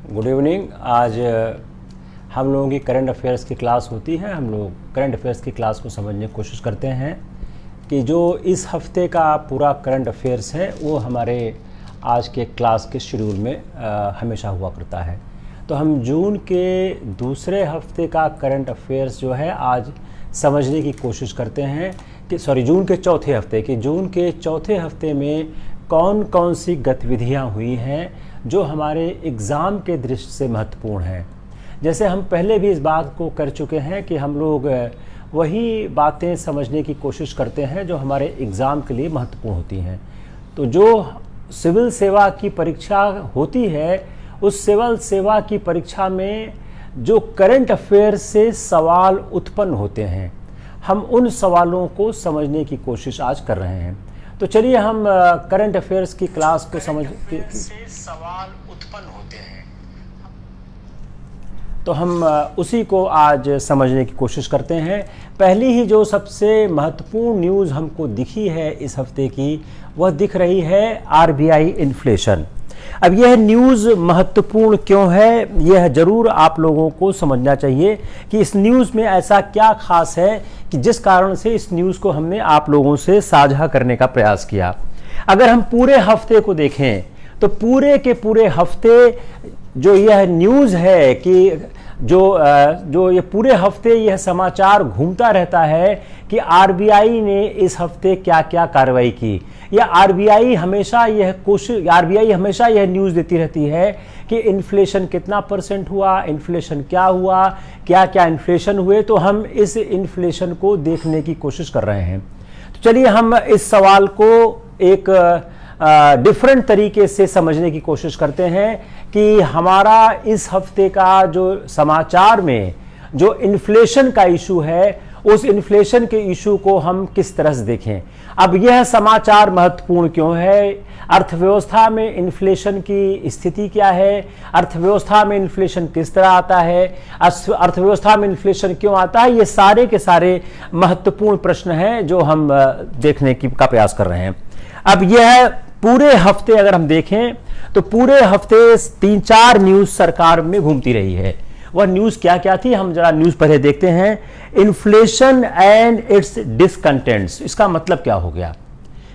Good evening. आज हम लोगों की करंट अफेयर्स की क्लास होती है। हम लोग करंट अफेयर्स की क्लास को समझने की कोशिश करते हैं कि जो इस हफ्ते का पूरा करंट अफेयर्स है वो हमारे आज के क्लास के शेड्यूल में हमेशा हुआ करता है। तो हम जून के दूसरे हफ्ते का करंट अफेयर्स जो है आज समझने की कोशिश करते हैं कि जून के चौथे हफ्ते में कौन कौन सी गतिविधियां हुई हैं जो हमारे एग्ज़ाम के दृष्टि से महत्वपूर्ण हैं। जैसे हम पहले भी इस बात को कर चुके हैं कि हम लोग वही बातें समझने की कोशिश करते हैं जो हमारे एग्ज़ाम के लिए महत्वपूर्ण होती हैं। तो जो सिविल सेवा की परीक्षा होती है, उस सिविल सेवा की परीक्षा में जो करंट अफेयर से सवाल उत्पन्न होते हैं, हम उन सवालों को समझने की कोशिश आज कर रहे हैं। तो चलिए हम करंट अफेयर्स की क्लास को सवाल उत्पन्न होते हैं, तो हम उसी को आज समझने की कोशिश करते हैं। पहली ही जो सबसे महत्वपूर्ण न्यूज़ हमको दिखी है इस हफ्ते की, वह दिख रही है आरबीआई इन्फ्लेशन। अब यह न्यूज़ महत्वपूर्ण क्यों है, यह जरूर आप लोगों को समझना चाहिए कि इस न्यूज़ में ऐसा क्या खास है कि जिस कारण से इस न्यूज़ को हमने आप लोगों से साझा करने का प्रयास किया। अगर हम पूरे हफ्ते को देखें तो पूरे के पूरे हफ्ते जो यह न्यूज़ है कि जो ये पूरे हफ्ते यह समाचार घूमता रहता है कि आरबीआई ने इस हफ्ते क्या क्या कार्रवाई की, या आरबीआई हमेशा यह न्यूज़ देती रहती है कि इन्फ्लेशन कितना % हुआ, इन्फ्लेशन क्या हुआ, क्या क्या इन्फ्लेशन हुए। तो हम इस इन्फ्लेशन को देखने की कोशिश कर रहे हैं। तो चलिए हम इस सवाल को एक डिफरेंट तरीके से समझने की कोशिश करते हैं कि हमारा इस हफ्ते का जो समाचार में जो इन्फ्लेशन का इशू है, उस इन्फ्लेशन के इशू को हम किस तरह से देखें। अब यह समाचार महत्वपूर्ण क्यों है, अर्थव्यवस्था में इन्फ्लेशन की स्थिति क्या है, अर्थव्यवस्था में इन्फ्लेशन किस तरह आता है, अर्थव्यवस्था में इन्फ्लेशन क्यों आता है, ये सारे के सारे महत्वपूर्ण प्रश्न हैं जो हम देखने का प्रयास कर रहे हैं। अब यह पूरे हफ्ते अगर हम देखें तो पूरे हफ्ते 3-4 न्यूज़ सरकार में घूमती रही है। वह न्यूज़ क्या क्या थी, हम जरा न्यूज़ पहले देखते हैं। इन्फ्लेशन एंड इट्स डिसकंटेंट्स, इसका मतलब क्या हो गया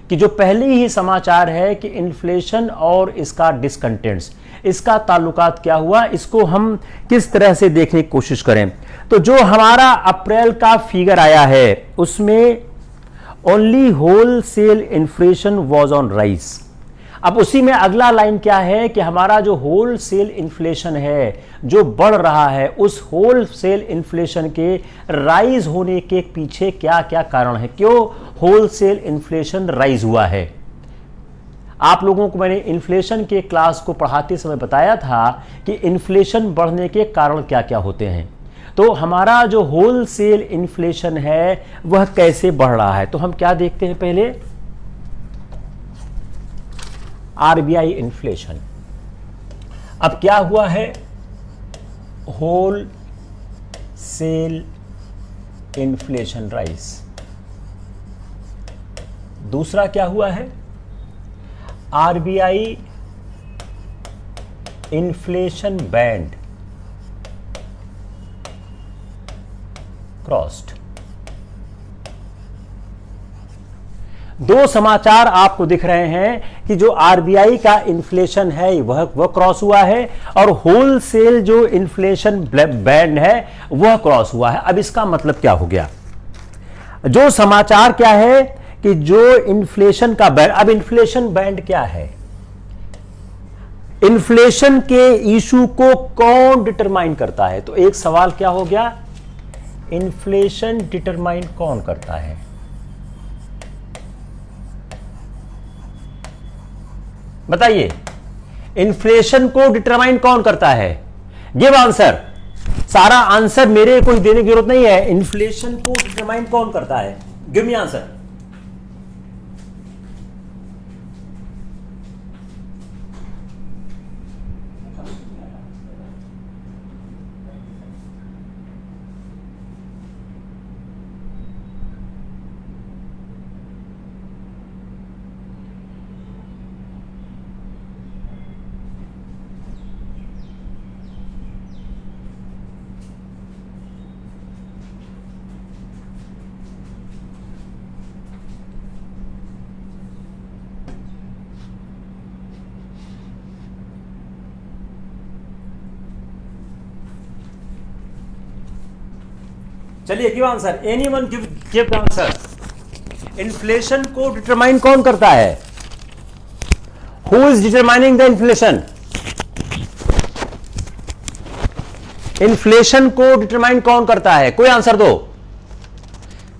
कि जो पहले ही समाचार है कि इन्फ्लेशन और इसका डिसकंटेंट्स, इसका ताल्लुकात क्या हुआ, इसको हम किस तरह से देखने की कोशिश करें। तो जो हमारा अप्रैल का फिगर आया है उसमें only wholesale inflation was on rise. अब उसी में अगला लाइन क्या है कि हमारा जो होलसेल इन्फ्लेशन है जो बढ़ रहा है, उस होलसेल इन्फ्लेशन के राइज होने के पीछे क्या क्या कारण है, क्यों होलसेल इन्फ्लेशन राइज हुआ है। आप लोगों को मैंने इन्फ्लेशन के क्लास को पढ़ाते समय बताया था कि इन्फ्लेशन बढ़ने के कारण क्या क्या होते हैं। तो हमारा जो होलसेल इन्फ्लेशन है वह कैसे बढ़ रहा है, तो हम क्या देखते हैं पहले, आरबीआई इन्फ्लेशन। अब क्या हुआ है, होल सेल इन्फ्लेशन राइज। दूसरा क्या हुआ है, आरबीआई इन्फ्लेशन बैंड क्रॉस्ड। दो समाचार आपको दिख रहे हैं कि जो आरबीआई का इन्फ्लेशन है वह क्रॉस हुआ है और होलसेल जो इन्फ्लेशन बैंड है वह क्रॉस हुआ है। अब इसका मतलब क्या हो गया, जो समाचार क्या है कि जो इन्फ्लेशन का बैंड, अब इन्फ्लेशन बैंड क्या है, इन्फ्लेशन के इशू को कौन डिटरमाइन करता है। तो एक सवाल क्या हो गया, इन्फ्लेशन डिटरमाइन कौन करता है। बताइए, इन्फ्लेशन को डिटरमाइन कौन करता है, गिव आंसर। सारा आंसर मेरे कोई देने की जरूरत नहीं है, इन्फ्लेशन को डिटरमाइन कौन करता है, गिव मी आंसर। चलिए give answer, anyone give the answer. Inflation को डिटरमाइन कौन करता है? Who is determining the inflation? Inflation को डिटरमाइन कौन करता है? कोई आंसर दो,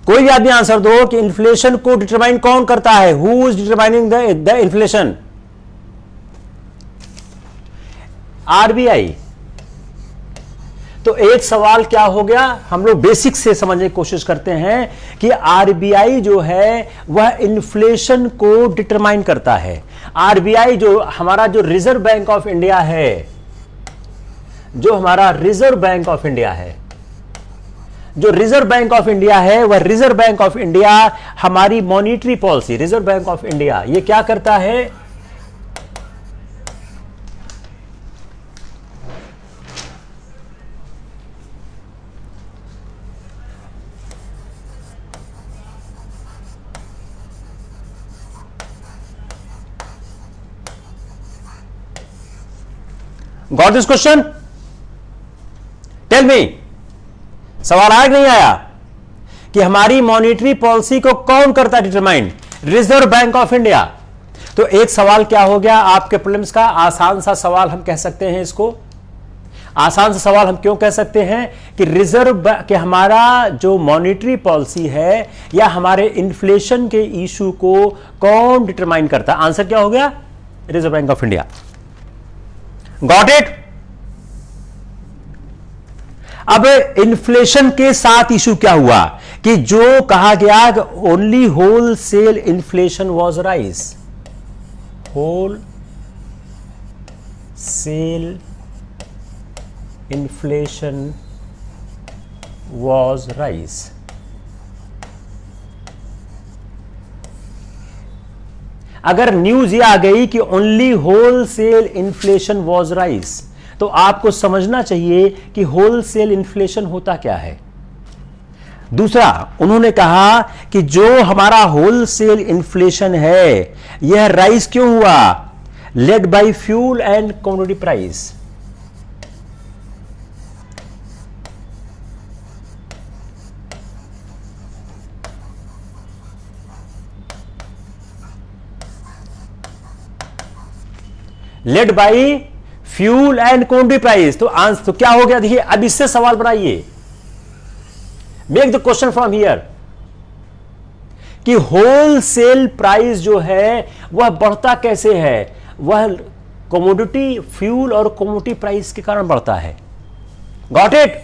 कोई भी आदमी आंसर दो कि इन्फ्लेशन को डिटरमाइन कौन करता है? Who is determining the inflation? RBI. तो एक सवाल क्या हो गया, हम लोग बेसिक से समझने की कोशिश करते हैं कि आरबीआई जो है वह इन्फ्लेशन को डिटरमाइन करता है। आरबीआई जो हमारा जो रिजर्व बैंक ऑफ इंडिया है, जो हमारा रिजर्व बैंक ऑफ इंडिया है, जो रिजर्व बैंक ऑफ इंडिया है, वह रिजर्व बैंक ऑफ इंडिया हमारी monetary policy, Reserve Bank of India ये क्या करता है? Got this question? Tell me, सवाल आया कि नहीं आया कि हमारी मॉनिटरी पॉलिसी को कौन करता है determine? Reserve Bank of India. तो एक सवाल क्या हो गया आपके प्रीलिम्स का? आसान सा सवाल हम कह सकते हैं इसको। आसान सा सवाल हम क्यों कह सकते हैं कि रिजर्व के हमारा जो मॉनिटरी पॉलिसी है या हमारे इन्फ्लेशन के इशू को कौन डिटरमाइन करता है? आंसर क्या हो गया? Reserve Bank of India. Got it? अब इन्फ्लेशन के साथ इशू क्या हुआ कि जो कहा गया कि only wholesale inflation was rise, wholesale inflation was rise. अगर न्यूज ये आ गई कि only wholesale inflation was rise, तो आपको समझना चाहिए कि होल सेल इन्फ्लेशन होता क्या है। दूसरा, उन्होंने कहा कि जो हमारा होल सेल इन्फ्लेशन है यह राइज क्यों हुआ? Led by fuel and commodity price. Led by fuel and commodity price. तो क्या हो गया? देखिए, अब इससे सवाल बनाइए, make the question from here कि होल सेल प्राइस जो है वह बढ़ता कैसे है? वह कमोडिटी, फ्यूल और कमोडिटी प्राइस के कारण बढ़ता है। Got it?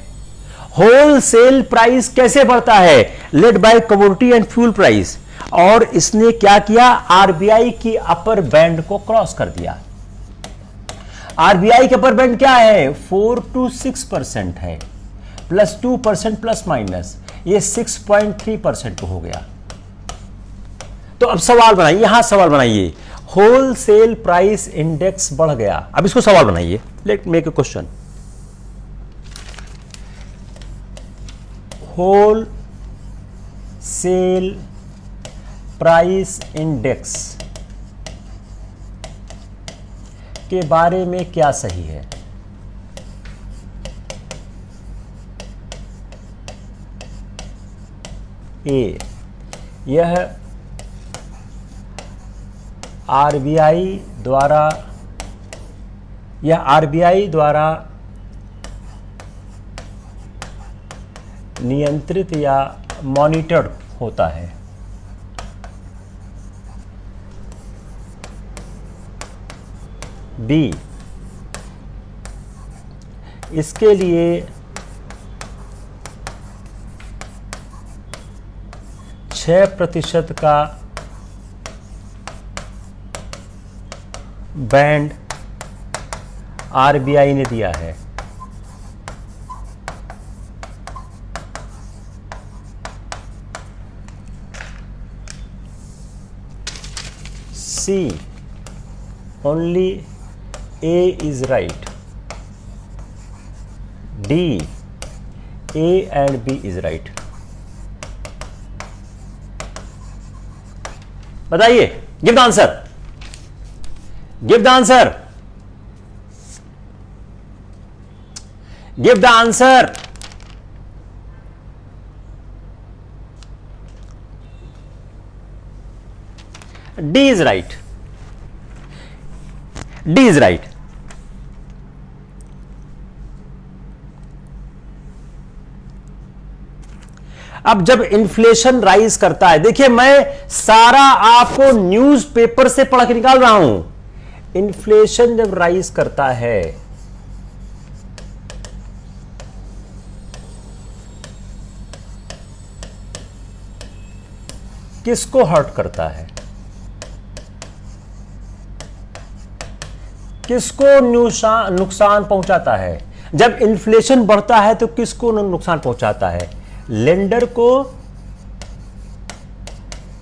Wholesale price कैसे बढ़ता है? Led by commodity and fuel price. और इसने क्या किया? आरबीआई की अपर बैंड को क्रॉस कर दिया। आरबीआई के अपर बैंड क्या है? 4 to 6% है, प्लस 2% प्लस माइनस, ये 6.3% हो गया। तो अब सवाल बनाइए, यहां सवाल बनाइए, होल सेल प्राइस इंडेक्स बढ़ गया। अब इसको सवाल बनाइए, let make a question. Wholesale price index के बारे में क्या सही है? ए, यह आरबीआई द्वारा नियंत्रित या मॉनिटर्ड होता है। बी, इसके लिए छह प्रतिशत का बैंड आरबीआई ने दिया है। सी, only A is right. D, A and B is right. बताइए, give the answer. Give the answer. Give the answer. D is right, D is right. अब जब इन्फ्लेशन राइज करता है, देखिए मैं सारा आपको न्यूज़पेपर से पढ़ के निकाल रहा हूं। इन्फ्लेशन जब राइज करता है किसको हर्ट करता है, किसको नुकसान पहुंचाता है। जब इन्फ्लेशन बढ़ता है तो किसको नुकसान पहुंचाता है, लेंडर को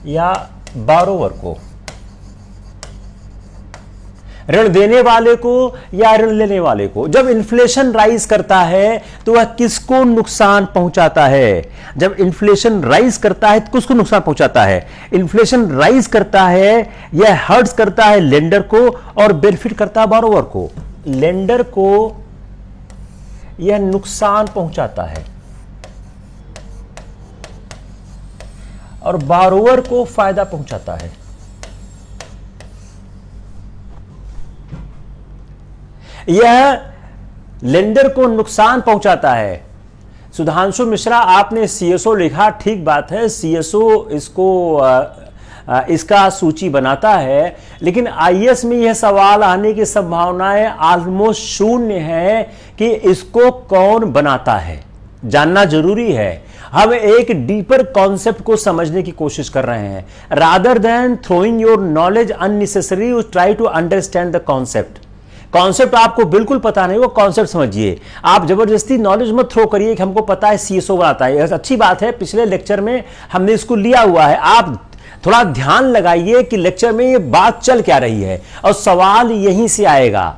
या बारोवर को, ऋण देने वाले को या ऋण लेने वाले को। जब इन्फ्लेशन राइज करता है तो वह किसको नुकसान पहुंचाता है, जब इन्फ्लेशन राइज करता है तो किसको नुकसान पहुंचाता है, इन्फ्लेशन राइज करता है यह हर्ट्स करता है लेंडर को और बेनिफिट करता है बारोवर को। लेंडर को यह नुकसान पहुंचाता है और बारोवर को फायदा पहुंचाता है। यह लेंडर को नुकसान पहुंचाता है। सुधांशु मिश्रा, आपने सीएसओ लिखा, ठीक बात है, सीएसओ इसका सूची बनाता है, लेकिन आईएएस में यह सवाल आने की संभावनाएं ऑलमोस्ट शून्य है कि इसको कौन बनाता है। जानना जरूरी है। हम एक डीपर कॉन्सेप्ट को समझने की कोशिश कर रहे हैं। Rather than throwing your knowledge unnecessary, you try to understand the concept. Concept आपको बिल्कुल पता नहीं, वो कॉन्सेप्ट समझिए। आप जबरदस्ती नॉलेज मत थ्रो करिए कि हमको पता है सीएसओ बनाता है। अच्छी बात है, पिछले लेक्चर में हमने इसको लिया हुआ है। आप थोड़ा ध्यान लगाइए कि लेक्चर में ये बात चल क्या रही है और सवाल यहीं से आएगा।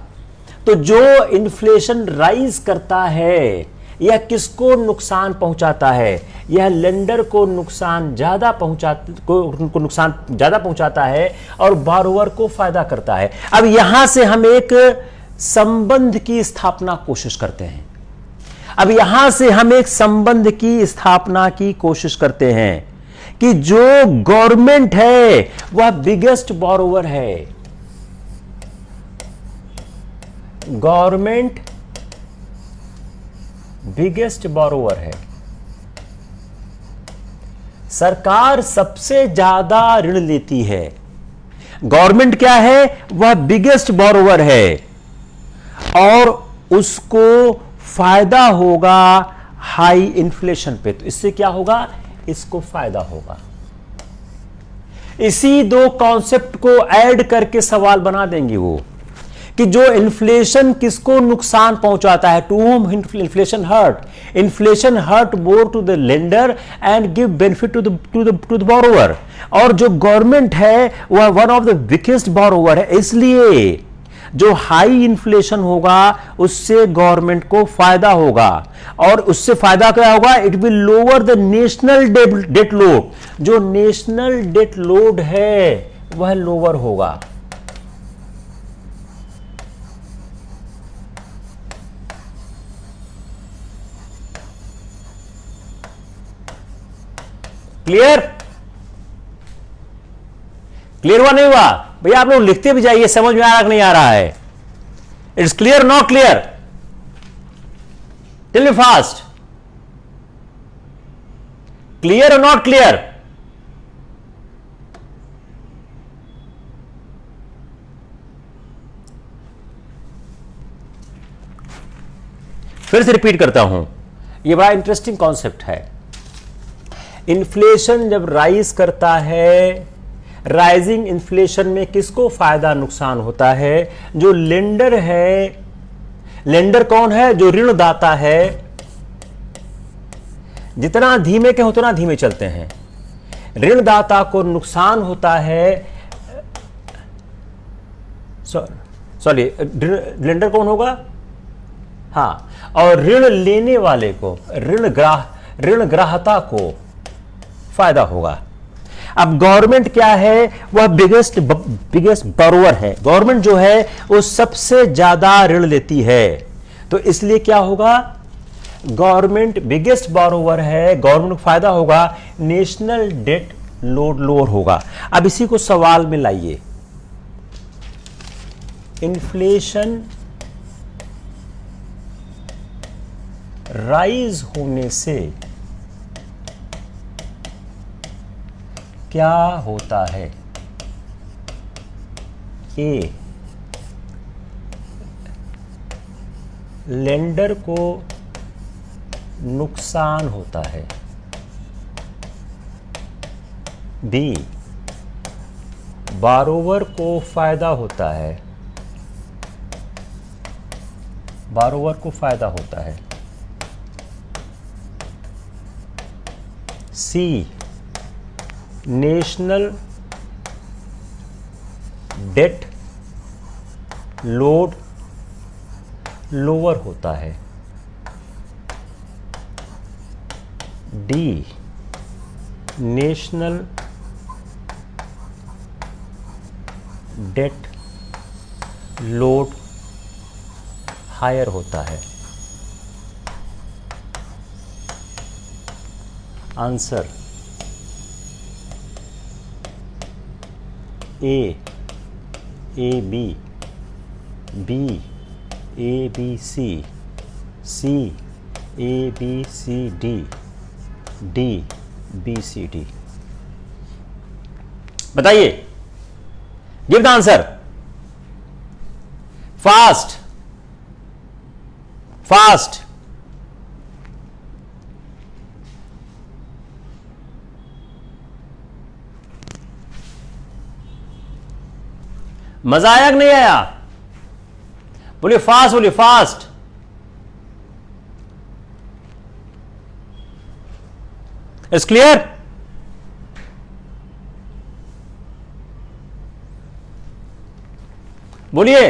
तो जो इन्फ्लेशन राइज करता है यह किसको नुकसान पहुंचाता है, यह लेंडर को नुकसान ज्यादा पहुंचाता है और बारोवर को फायदा करता है। अब यहां से हम एक संबंध की स्थापना कोशिश करते हैं। अब यहां से हम एक संबंध की स्थापना की कोशिश करते हैं कि जो गवर्नमेंट है वह बिगेस्ट बोरोवर है। गवर्नमेंट बिगेस्ट बोरोवर है। सरकार सबसे ज्यादा ऋण लेती है। गवर्नमेंट क्या है, वह बिगेस्ट बोरोवर है और उसको फायदा होगा हाई इन्फ्लेशन पे। तो इससे क्या होगा, इसको फायदा होगा। इसी दो कॉन्सेप्ट को ऐड करके सवाल बना देंगे वो कि जो इन्फ्लेशन किसको नुकसान पहुंचाता है, to whom inflation hurt more to the lender and give benefit to the borrower. और जो गवर्नमेंट है वह one of the biggest borrower है, इसलिए जो हाई इन्फ्लेशन होगा उससे गवर्नमेंट को फायदा होगा। और उससे फायदा क्या होगा, it will lower the national debt load. जो नेशनल डेट लोड है वह लोअर होगा। क्लियर हुआ नहीं हुआ भैया? आप लोग लिखते भी जाइए, समझ में आ रहा कि नहीं आ रहा है? It's clear, not clear? Tell me fast, clear और नॉट क्लियर? फिर से रिपीट करता हूं, यह बड़ा इंटरेस्टिंग कॉन्सेप्ट है। इन्फ्लेशन जब राइज करता है, राइजिंग इन्फ्लेशन में किसको फायदा नुकसान होता है? जो लेंडर है। लेंडर कौन है? जो ऋणदाता है। जितना धीमे के उतना धीमे चलते हैं। ऋणदाता को नुकसान होता है। सॉरी, लेंडर कौन होगा? हाँ, और ऋण लेने वाले को, ऋण ग्राहता को फायदा होगा। अब गवर्नमेंट क्या है, वह बिगेस्ट बोरोवर है। गवर्नमेंट जो है वो सबसे ज्यादा ऋण लेती है, तो इसलिए क्या होगा, गवर्नमेंट बिगेस्ट बोरोवर है, गवर्नमेंट को फायदा होगा। नेशनल डेट लोड लोअर होगा। अब इसी को सवाल में लाइए, इन्फ्लेशन राइज होने से क्या होता है? ए, लेंडर को नुकसान होता है। बी, बारोवर को फायदा होता है। बारोवर को फायदा होता है। C, national debt load lower होता है। D, national debt load higher होता है। Answer A B, B A B C, C A B C D, D B C D. बताइए, give the answer fast fast. मजा आया कि नहीं आया? बोलिए फास्ट, बोलिए फास्ट। It's clear? बोलिए।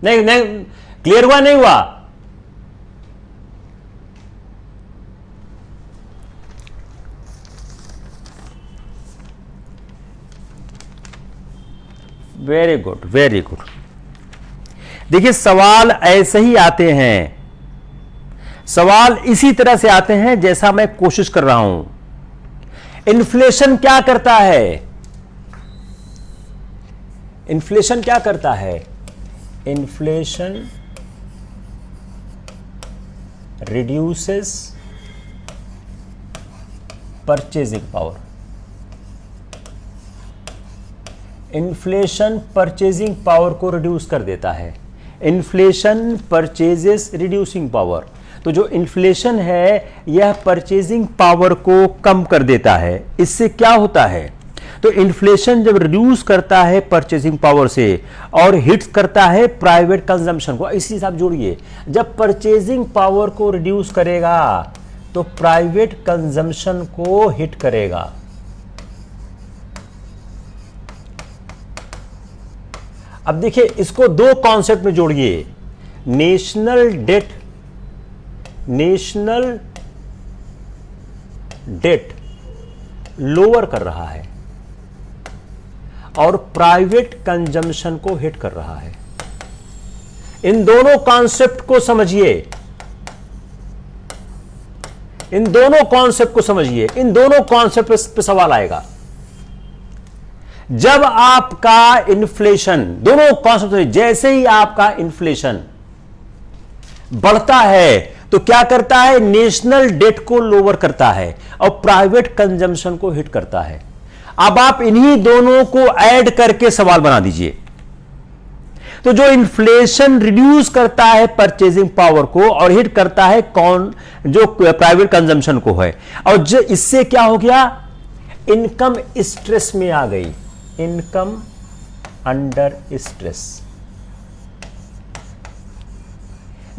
नहीं नहीं, क्लियर हुआ नहीं हुआ? Very good, very good. देखिए, सवाल ऐसे ही आते हैं, सवाल इसी तरह से आते हैं जैसा मैं कोशिश कर रहा हूं। इन्फ्लेशन क्या करता है? इन्फ्लेशन क्या करता है? Inflation reduces purchasing power. Inflation purchasing power को रिड्यूस कर देता है। Inflation purchases reducing power. तो जो इन्फ्लेशन है यह परचेजिंग पावर को कम कर देता है। इससे क्या होता है? तो इन्फ्लेशन जब रिड्यूस करता है परचेजिंग पावर से और हिट करता है प्राइवेट कंजम्पशन को। इसी से आप जोड़िए, जब परचेजिंग पावर को रिड्यूस करेगा तो प्राइवेट कंजम्पशन को हिट करेगा। अब देखिए, इसको दो कॉन्सेप्ट में जोड़िए। नेशनल डेट लोअर कर रहा है और प्राइवेट कंजम्पशन को हिट कर रहा है। इन दोनों कॉन्सेप्ट को समझिए, इन दोनों कॉन्सेप्ट को समझिए। इन दोनों कॉन्सेप्ट पे सवाल आएगा। जब आपका इन्फ्लेशन, दोनों कॉन्सेप्ट, जैसे ही आपका इन्फ्लेशन बढ़ता है तो क्या करता है? नेशनल डेट को लोअर करता है और प्राइवेट कंजम्पशन को हिट करता है। अब आप इन्हीं दोनों को ऐड करके सवाल बना दीजिए। तो जो इन्फ्लेशन रिड्यूस करता है परचेजिंग पावर को और हिट करता है कौन? जो प्राइवेट कंजम्पशन को है। और जो इससे क्या हो गया? इनकम स्ट्रेस में आ गई। Income under stress.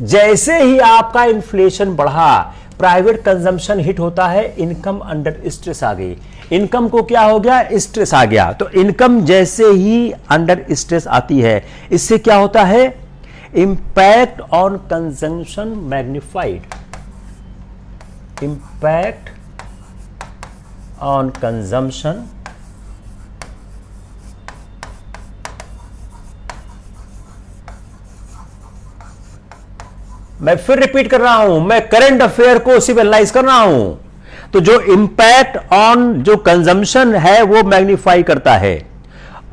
जैसे ही आपका इन्फ्लेशन बढ़ा, प्राइवेट कंजम्पशन हिट होता है, इनकम अंडर स्ट्रेस आ गई। इनकम को क्या हो गया? स्ट्रेस आ गया। तो इनकम जैसे ही अंडर स्ट्रेस आती है, इससे क्या होता है? Impact on consumption magnified. Impact on consumption मैं फिर रिपीट कर रहा हूं, मैं करंट अफेयर को सिर्फ एनालाइज कर रहा हूं। तो जो इंपैक्ट ऑन जो कंजम्पशन है वो मैग्नीफाई करता है,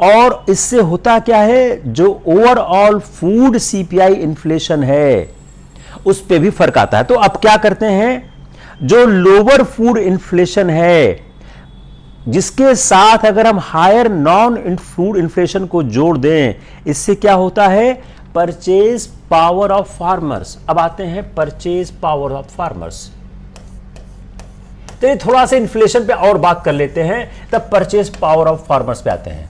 और इससे होता क्या है, जो ओवरऑल फूड सीपीआई इन्फ्लेशन है उस पे भी फर्क आता है। तो अब क्या करते हैं, जो लोअर फूड इन्फ्लेशन है जिसके साथ अगर हम हायर नॉन फूड इन्फ्लेशन को जोड़ दें, इससे क्या होता है, परचेज पावर ऑफ फार्मर्स। अब आते हैं परचेज पावर ऑफ फार्मर्स। तो ये थोड़ा सा इन्फ्लेशन पे और बात कर लेते हैं, तब परचेज पावर ऑफ फार्मर्स पे आते हैं।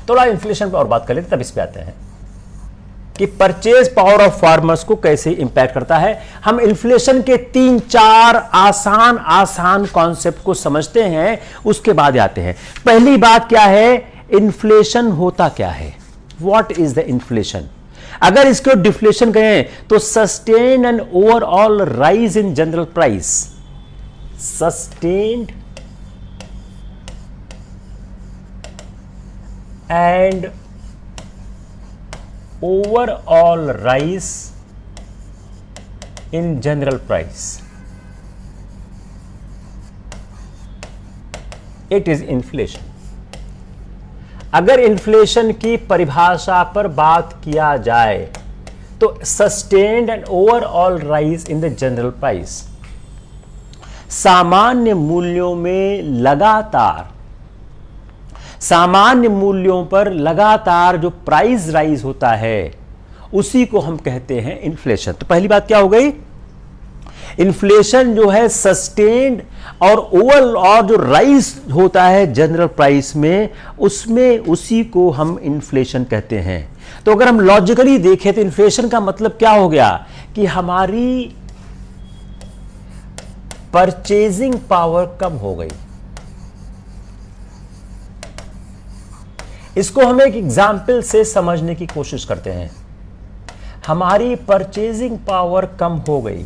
थोड़ा इन्फ्लेशन पे और बात कर लेते हैं, तब इस पे आते हैं कि परचेज पावर ऑफ फार्मर्स को कैसे इंपैक्ट करता है। हम इन्फ्लेशन के 3-4 आसान कॉन्सेप्ट को समझते हैं, उसके बाद आते हैं। पहली बात क्या है, इन्फ्लेशन होता क्या है, व्हाट इज द इन्फ्लेशन। अगर इसको डिफ्लेशन कहें तो sustained and overall rise in general price, sustained and overall rise in general price, it is inflation। अगर इन्फ्लेशन की परिभाषा पर बात किया जाए तो sustained and overall rise in the general price, सामान्य मूल्यों में लगातार, सामान्य मूल्यों पर लगातार जो प्राइस राइज होता है उसी को हम कहते हैं इन्फ्लेशन। तो पहली बात क्या हो गई, इन्फ्लेशन जो है सस्टेन्ड और ओवरऑल जो राइज होता है जनरल प्राइस में, उसमें उसी को हम इन्फ्लेशन कहते हैं। तो अगर हम लॉजिकली देखें तो इन्फ्लेशन का मतलब क्या हो गया कि हमारी परचेजिंग पावर कम हो गई। इसको हम एक एग्जाम्पल से समझने की कोशिश करते हैं। हमारी परचेजिंग पावर कम हो गई,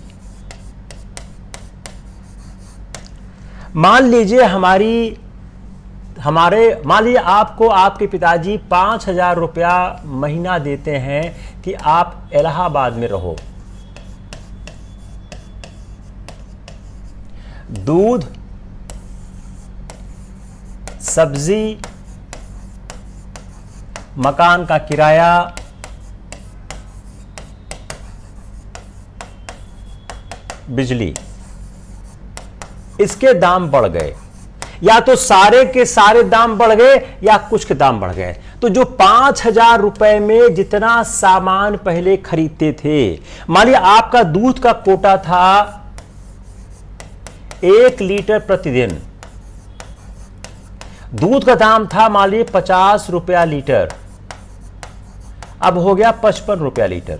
मान लीजिए मान लीजिए आपको आपके पिताजी 5,000 रुपया महीना देते हैं कि आप इलाहाबाद में रहो। दूध, सब्जी, मकान का किराया, बिजली, इसके दाम बढ़ गए, या तो सारे के सारे दाम बढ़ गए या कुछ के दाम बढ़ गए। तो जो 5,000 रुपए में जितना सामान पहले खरीदते थे, मान लिया आपका दूध का कोटा था 1 लीटर प्रतिदिन, दूध का दाम था मान लीजिए 50 रुपया लीटर, अब हो गया 55 रुपया लीटर।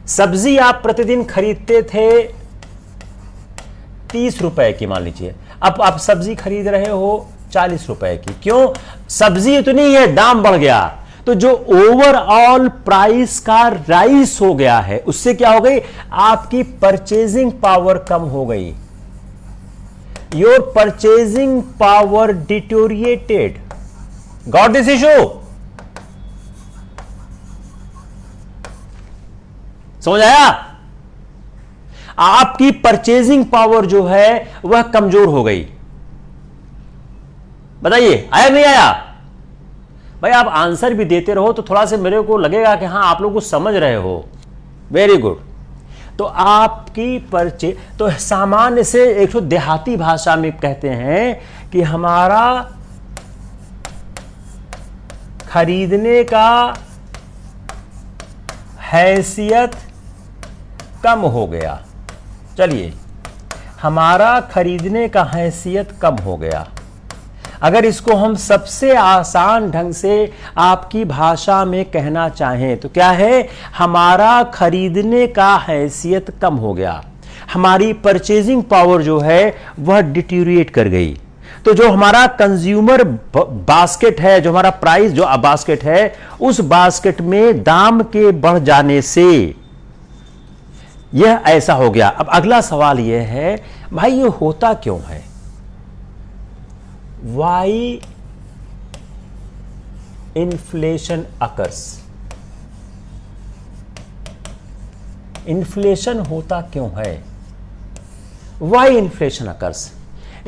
सब्जी आप प्रतिदिन खरीदते थे 30 रुपए की, मान लीजिए अब आप सब्जी खरीद रहे हो 40 रुपए की। क्यों? सब्जी इतनी है, दाम बढ़ गया। तो जो ओवरऑल प्राइस का राइज हो गया है, उससे क्या हो गई, आपकी परचेजिंग पावर कम हो गई। Your purchasing power deteriorated. Got this issue? समझ आया? आपकी परचेजिंग पावर जो है वह कमजोर हो गई। बताइए आया नहीं आया? भाई आप आंसर भी देते रहो तो थोड़ा सा मेरे को लगेगा कि हां आप लोग कुछ समझ रहे हो। Very good. तो आपकी तो सामान्य से एक देहाती भाषा में कहते हैं कि हमारा खरीदने का हैसियत कम हो गया। चलिए, हमारा खरीदने का हैसियत कम हो गया। अगर इसको हम सबसे आसान ढंग से आपकी भाषा में कहना चाहें तो क्या है, हमारा खरीदने का हैसियत कम हो गया, हमारी परचेजिंग पावर जो है वह डिटीरिएट कर गई। तो जो हमारा कंज्यूमर बास्केट है, जो हमारा प्राइस जो बास्केट है, उस बास्केट में दाम के बढ़ जाने से यह ऐसा हो गया। अब अगला सवाल यह है, भाई ये होता क्यों है? Why inflation occurs? इन्फ्लेशन होता क्यों है? Why inflation occurs?